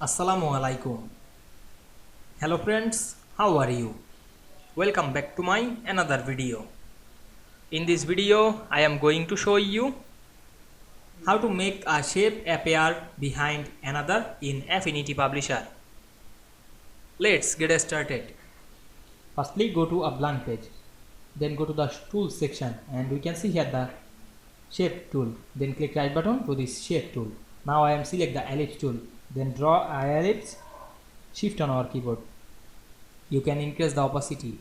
Assalamu Walaikum. Hello friends, how are you? Welcome back to my another video. In this video, I am going to show you how to make a shape appear behind another in Affinity Publisher. Let's get started. Firstly, go to a blank page. Then go to the tools section and we can see here the shape tool. Then click right button to this shape tool. Now I am select the ellipse tool. Then draw an ellipse. Shift on our keyboard. You can increase the opacity.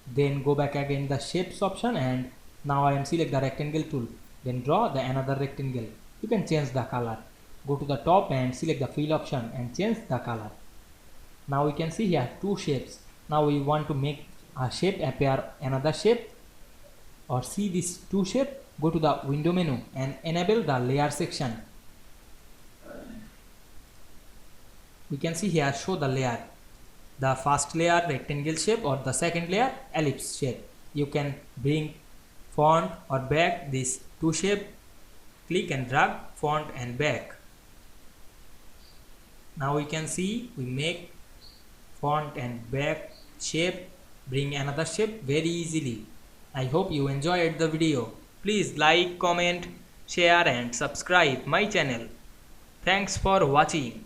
Then go back again the shapes option and now I am select the rectangle tool. Then draw the another rectangle. You can change the color. Go to the top and select the fill option and change the color. Now we can see here two shapes. Now we want to make a shape appear another shape or see these two shape. Go to the window menu and enable the layer section. We can see here show the layer. The first layer rectangle shape or the second layer ellipse shape. You can bring font or back these two shape. Click and drag font and back. Now we can see we make font and back shape, bring another shape very easily. I hope you enjoyed the video. Please like, comment, share and subscribe my channel. Thanks for watching.